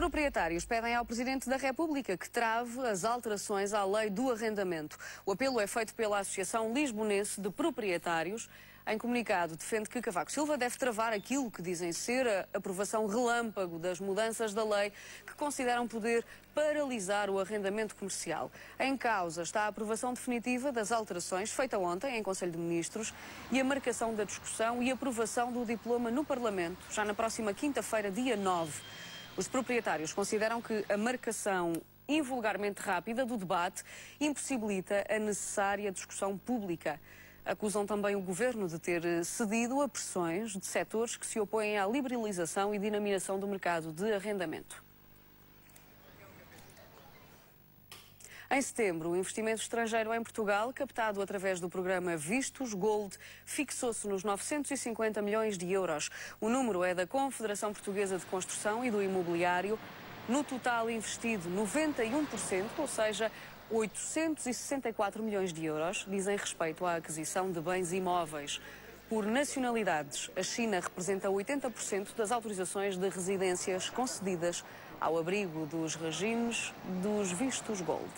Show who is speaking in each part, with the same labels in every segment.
Speaker 1: proprietários pedem ao Presidente da República que trave as alterações à lei do arrendamento. O apelo é feito pela Associação Lisbonense de Proprietários. Em comunicado, defende que Cavaco Silva deve travar aquilo que dizem ser a aprovação relâmpago das mudanças da lei que consideram poder paralisar o arrendamento comercial. Em causa está a aprovação definitiva das alterações feita ontem em Conselho de Ministros e a marcação da discussão e aprovação do diploma no Parlamento, já na próxima quinta-feira, dia 9. Os proprietários consideram que a marcação invulgarmente rápida do debate impossibilita a necessária discussão pública. Acusam também o Governo de ter cedido a pressões de setores que se opõem à liberalização e dinamização do mercado de arrendamento. Em setembro, o investimento estrangeiro em Portugal, captado através do programa Vistos Gold, fixou-se nos 950 milhões de euros. O número é da Confederação Portuguesa de Construção e do Imobiliário. No total investido, 91%, ou seja, 864 milhões de euros, dizem respeito à aquisição de bens imóveis. Por nacionalidades, a China representa 80% das autorizações de residências concedidas ao abrigo dos regimes dos vistos Gold.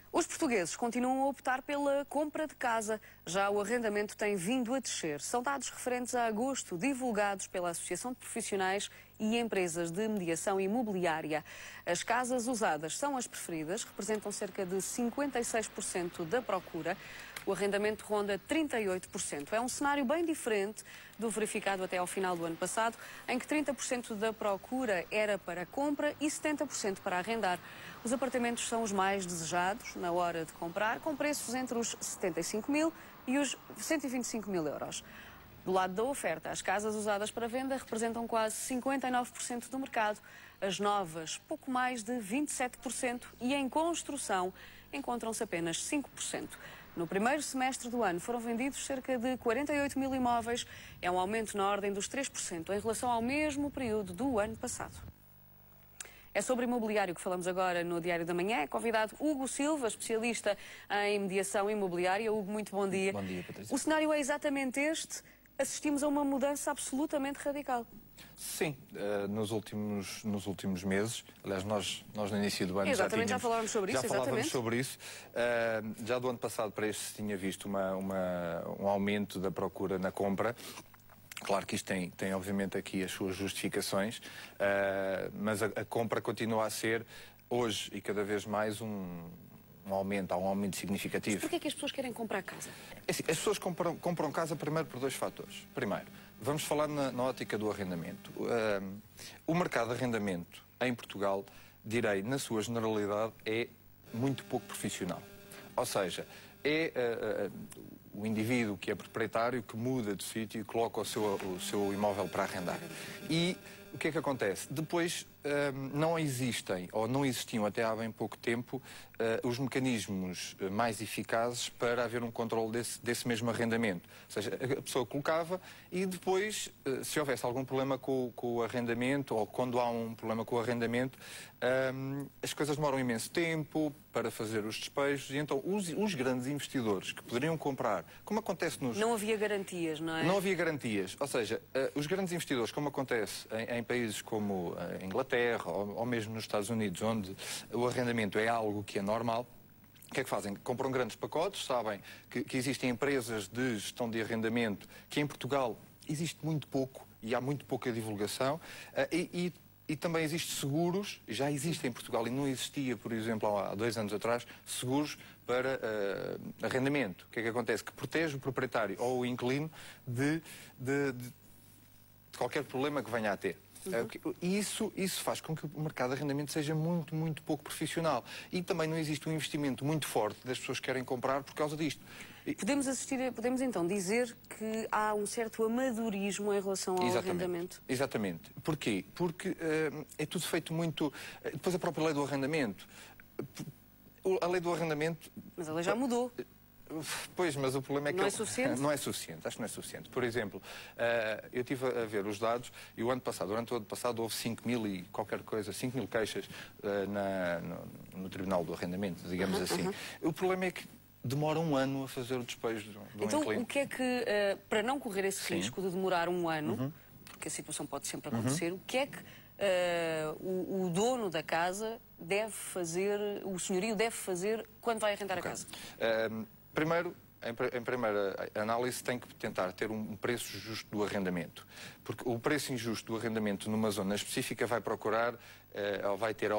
Speaker 1: Os portugueses continuam a optar pela compra de casa. Já o arrendamento tem vindo a descer. São dados referentes a agosto, divulgados pela Associação de Profissionais e Empresas de Mediação Imobiliária. As casas usadas são as preferidas, representam cerca de 56% da procura. O arrendamento ronda 38%. É um cenário bem diferente do verificado até ao final do ano passado, em que 30% da procura era para compra e 70% para arrendar. Os apartamentos são os mais desejados na hora de comprar, com preços entre os 75 mil e os 125 mil euros. Do lado da oferta, as casas usadas para venda representam quase 59% do mercado. As novas, pouco mais de 27%, e em construção encontram-se apenas 5%. No primeiro semestre do ano foram vendidos cerca de 48 mil imóveis. É um aumento na ordem dos 3% em relação ao mesmo período do ano passado. É sobre imobiliário que falamos agora no Diário da Manhã. É convidado Hugo Silva, especialista em mediação imobiliária. Hugo, muito bom dia.
Speaker 2: Bom dia, Patrícia.
Speaker 1: O cenário é exatamente este. Assistimos a uma mudança absolutamente radical.
Speaker 2: Sim, nos últimos meses, aliás, nós no início do ano
Speaker 1: já falávamos sobre isso.
Speaker 2: Já do ano passado para este se tinha visto um aumento da procura na compra. Claro que isto tem obviamente aqui as suas justificações, mas a compra continua a ser hoje e cada vez mais há um aumento significativo.
Speaker 1: Mas porquê é que as pessoas querem comprar casa?
Speaker 2: Assim, as pessoas compram casa primeiro por dois fatores. Primeiro, vamos falar na ótica do arrendamento. O mercado de arrendamento em Portugal, direi, na sua generalidade, é muito pouco profissional. Ou seja, é o indivíduo que é proprietário que muda de sítio e coloca o seu imóvel para arrendar. E o que é que acontece? Depois não existem, ou não existiam até há bem pouco tempo, os mecanismos mais eficazes para haver um controle desse mesmo arrendamento. Ou seja, a pessoa colocava e depois, se houvesse algum problema com o arrendamento, ou quando há um problema com o arrendamento, as coisas demoram imenso tempo para fazer os despejos, e então os grandes investidores que poderiam comprar, como acontece nos...
Speaker 1: Não havia garantias, não é?
Speaker 2: Não havia garantias. Ou seja, os grandes investidores, como acontece em países como a Inglaterra ou mesmo nos Estados Unidos, onde o arrendamento é algo que é normal, o que é que fazem? Compram grandes pacotes, sabem que existem empresas de gestão de arrendamento que em Portugal existe muito pouco e há muito pouca divulgação, e também existem seguros, já existe em Portugal e não existia, por exemplo, há 2 anos atrás, seguros para arrendamento. O que é que acontece? Que protege o proprietário ou o inquilino de qualquer problema que venha a ter. E isso faz com que o mercado de arrendamento seja muito, muito pouco profissional. E também não existe um investimento muito forte das pessoas que querem comprar por causa disto.
Speaker 1: Podemos então dizer que há um certo amadorismo em relação ao arrendamento?
Speaker 2: Exatamente. Porquê? Porque é tudo feito muito... Depois a própria lei do arrendamento. A lei do arrendamento...
Speaker 1: Mas a lei já mudou.
Speaker 2: Pois, mas o problema é que...
Speaker 1: Não é suficiente?
Speaker 2: Não é suficiente, acho que não é suficiente. Por exemplo, eu estive a ver os dados e durante o ano passado houve 5 mil e qualquer coisa, 5 mil queixas no Tribunal do Arrendamento, digamos assim. O problema é que demora 1 ano a fazer o despejo de um inquilino.
Speaker 1: Então, o que é que, para não correr esse risco de demorar 1 ano, porque a situação pode sempre acontecer, o que é que o dono da casa deve fazer, o senhorio deve fazer quando vai arrendar a casa?
Speaker 2: Primeiro, em primeira análise, tem que tentar ter um preço justo do arrendamento. Porque o preço injusto do arrendamento numa zona específica vai procurar, ou vai ter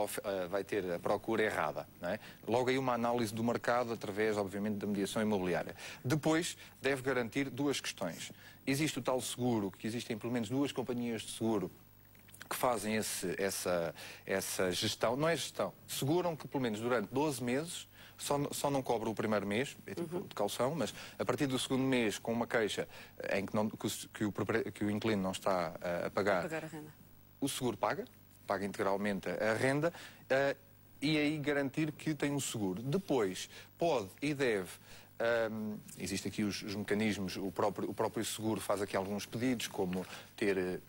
Speaker 2: a procura errada. Não é? Logo aí uma análise do mercado através, obviamente, da mediação imobiliária. Depois, deve garantir duas questões. Existe o tal seguro, que existem pelo menos duas companhias de seguro que fazem essa gestão. Não é gestão. Seguram que pelo menos durante 12 meses só não cobra o primeiro mês, é tipo de caução, mas a partir do segundo mês, com uma queixa em que o inquilino não está a pagar
Speaker 1: a renda,
Speaker 2: o seguro paga integralmente a renda, e aí garantir que tem um seguro. Depois, pode e deve, existem aqui os mecanismos, o próprio seguro faz aqui alguns pedidos, como ter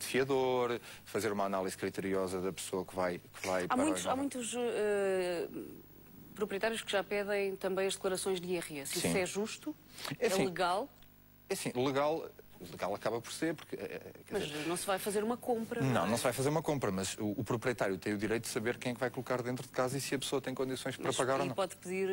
Speaker 2: fiador, fazer uma análise criteriosa da pessoa que vai
Speaker 1: há muitos proprietários que já pedem também as declarações de IRS. Isso é justo? É legal?
Speaker 2: É assim, legal acaba por ser, porque...
Speaker 1: Mas não se vai fazer uma compra.
Speaker 2: Não se vai fazer uma compra, mas o proprietário tem o direito de saber quem é que vai colocar dentro de casa e se a pessoa tem condições para pagar ou não.
Speaker 1: E pode pedir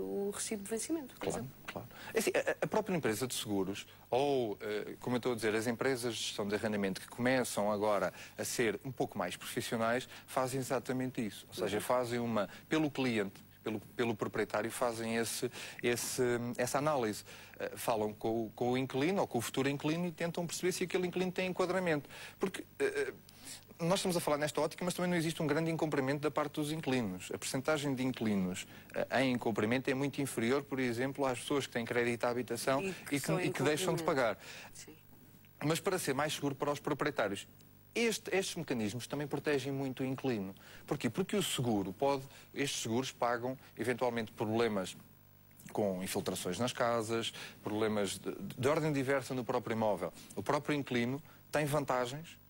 Speaker 1: o recibo de vencimento, por exemplo.
Speaker 2: Claro. É assim, a própria empresa de seguros, ou, como eu estou a dizer, as empresas de gestão de arrendamento que começam agora a ser um pouco mais profissionais, fazem exatamente isso. Ou seja, fazem pelo cliente, pelo proprietário, fazem essa análise. Falam com o inquilino ou com o futuro inquilino e tentam perceber se aquele inquilino tem enquadramento. Porque nós estamos a falar nesta ótica, mas também não existe um grande incumprimento da parte dos inquilinos. A percentagem de inquilinos em incumprimento é muito inferior, por exemplo, às pessoas que têm crédito à habitação e que deixam de pagar.
Speaker 1: Sim.
Speaker 2: Mas para ser mais seguro para os proprietários, estes mecanismos também protegem muito o inquilino. Porquê? Porque estes seguros pagam eventualmente problemas com infiltrações nas casas, problemas de ordem diversa no próprio imóvel. O próprio inquilino tem vantagens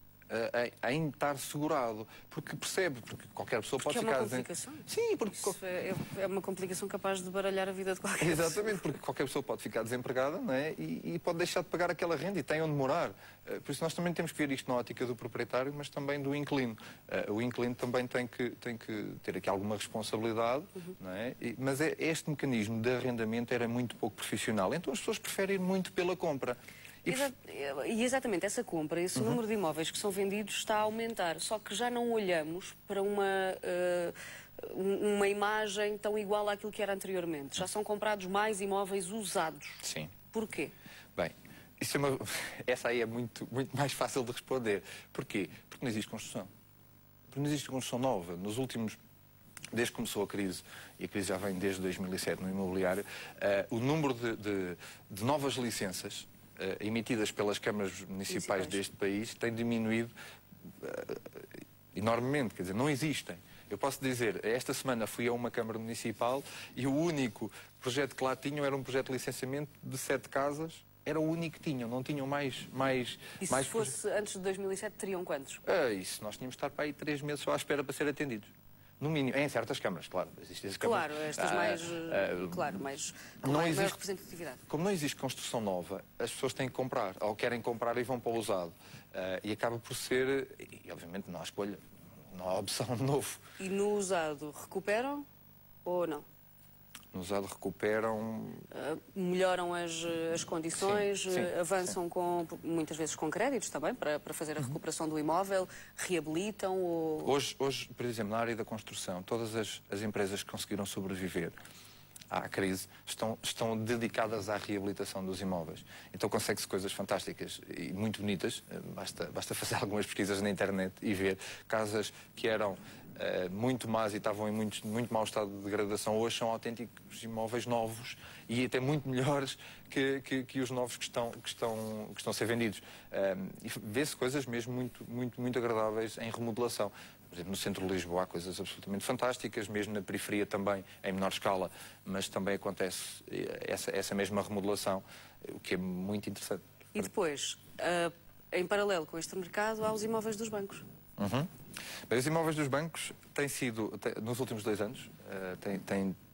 Speaker 2: em estar segurado, porque percebe, porque qualquer pessoa pode ficar...
Speaker 1: É uma complicação?
Speaker 2: Sim, porque...
Speaker 1: Isso é uma complicação capaz de baralhar a vida de qualquer pessoa.
Speaker 2: Exatamente, porque qualquer pessoa pode ficar desempregada, não é? E pode deixar de pagar aquela renda e tem onde morar. Por isso nós também temos que ver isto na ótica do proprietário, mas também do inquilino. O inquilino também tem que ter aqui alguma responsabilidade, não é? Mas este mecanismo de arrendamento era muito pouco profissional, então as pessoas preferem ir muito pela compra.
Speaker 1: E exatamente essa compra, esse número de imóveis que são vendidos está a aumentar, só que já não olhamos para uma imagem tão igual àquilo que era anteriormente. Já são comprados mais imóveis usados.
Speaker 2: Sim.
Speaker 1: Porquê?
Speaker 2: Bem, essa aí é muito mais fácil de responder. Porquê? Porque não existe construção. Porque não existe construção nova. Desde que começou a crise, e a crise já vem desde 2007 no imobiliário, o número de novas licenças emitidas pelas câmaras municipais deste país tem diminuído enormemente, quer dizer, não existem. Eu posso dizer, esta semana fui a uma câmara municipal e o único projeto que lá tinham era um projeto de licenciamento de 7 casas, era o único que tinham, não tinham mais...
Speaker 1: E se fosse antes de 2007, teriam quantos?
Speaker 2: Isso, nós tínhamos de estar para aí 3 meses só à espera para ser atendidos. No mínimo, em certas câmaras, claro.
Speaker 1: Claro, estas com maior representatividade.
Speaker 2: Como não existe construção nova, as pessoas têm que comprar, ou querem comprar e vão para o usado. E acaba por ser, e obviamente não há escolha, não há opção de novo.
Speaker 1: E no usado recuperam ou não?
Speaker 2: No usado recuperam...
Speaker 1: melhoram as condições, avançam muitas vezes com créditos também, para fazer a recuperação do imóvel, reabilitam ou...
Speaker 2: Hoje, por exemplo, na área da construção, todas as empresas que conseguiram sobreviver à crise estão dedicadas à reabilitação dos imóveis. Então consegue-se coisas fantásticas e muito bonitas, basta fazer algumas pesquisas na internet e ver casas que eram muito más e estavam em muito mau estado de degradação, hoje são autênticos imóveis novos e até muito melhores que os novos que estão a ser vendidos. E vê-se coisas mesmo muito agradáveis em remodelação. Por exemplo, no centro de Lisboa há coisas absolutamente fantásticas, mesmo na periferia também, em menor escala, mas também acontece essa mesma remodelação, o que é muito interessante.
Speaker 1: E depois, em paralelo com este mercado, há os imóveis dos bancos.
Speaker 2: Bem, os imóveis dos bancos têm sido, nos últimos 2 anos,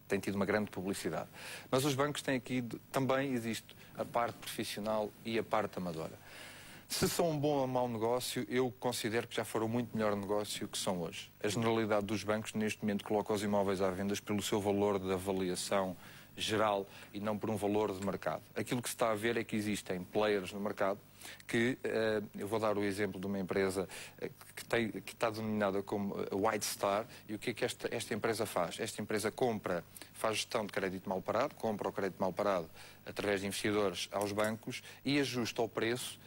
Speaker 2: têm tido uma grande publicidade. Mas os bancos têm aqui, também existe a parte profissional e a parte amadora. Se são um bom ou mau negócio, eu considero que já foram muito melhor negócio que são hoje. A generalidade dos bancos, neste momento, coloca os imóveis à venda pelo seu valor de avaliação geral e não por um valor de mercado. Aquilo que se está a ver é que existem players no mercado que, eu vou dar o exemplo de uma empresa que está denominada como White Star, e o que é que esta empresa faz? Esta empresa faz gestão de crédito mal parado, compra o crédito mal parado através de investidores aos bancos e ajusta o preço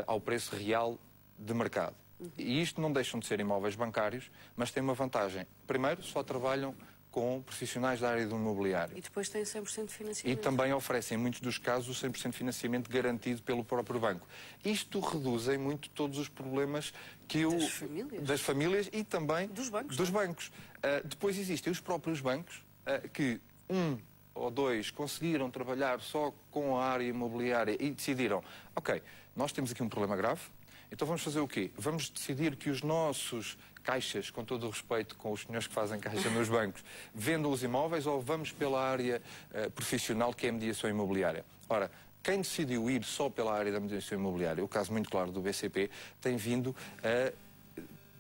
Speaker 2: ao preço real de mercado. E isto não deixam de ser imóveis bancários, mas tem uma vantagem. Primeiro, só trabalham com profissionais da área do imobiliário.
Speaker 1: E depois têm 100% de financiamento.
Speaker 2: E também oferecem, em muitos dos casos, o 100% de financiamento garantido pelo próprio banco. Isto reduz em muito todos os problemas que das famílias e também dos bancos. Depois existem os próprios bancos que um ou dois conseguiram trabalhar só com a área imobiliária e decidiram, ok, nós temos aqui um problema grave, então vamos fazer o quê? Vamos decidir que os nossos caixas, com todo o respeito com os senhores que fazem caixa nos bancos, vendam os imóveis, ou vamos pela área profissional, que é a mediação imobiliária. Ora, quem decidiu ir só pela área da mediação imobiliária, o caso muito claro do BCP, tem vindo a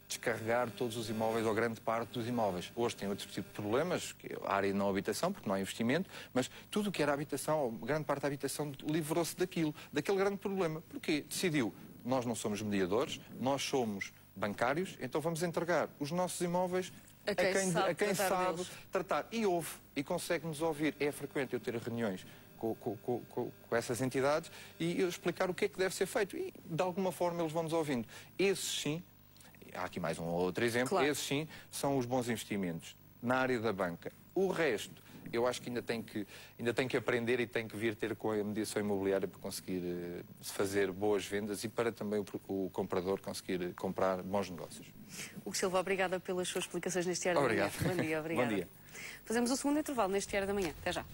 Speaker 2: descarregar todos os imóveis, ou grande parte dos imóveis. Hoje tem outro tipo de problemas, que é a área de não habitação, porque não há investimento, mas tudo o que era habitação, ou grande parte da habitação, livrou-se daquele grande problema. Porquê? Decidiu, nós não somos mediadores, nós somos bancários, então vamos entregar os nossos imóveis a quem sabe tratar. E ouve, e consegue-nos ouvir. É frequente eu ter reuniões com essas entidades e eu explicar o que é que deve ser feito. E, de alguma forma, eles vão-nos ouvindo. Esses sim, há aqui mais um ou outro exemplo, claro. Esses sim são os bons investimentos na área da banca. O resto, eu acho que ainda tem que aprender e tem que vir ter com a mediação imobiliária para conseguir fazer boas vendas e para também o comprador conseguir comprar bons negócios.
Speaker 1: Hugo Silva, obrigada pelas suas explicações neste Diário da Manhã. Bom dia, obrigada.
Speaker 2: Bom dia.
Speaker 1: Fazemos o segundo intervalo neste Diário da Manhã. Até já.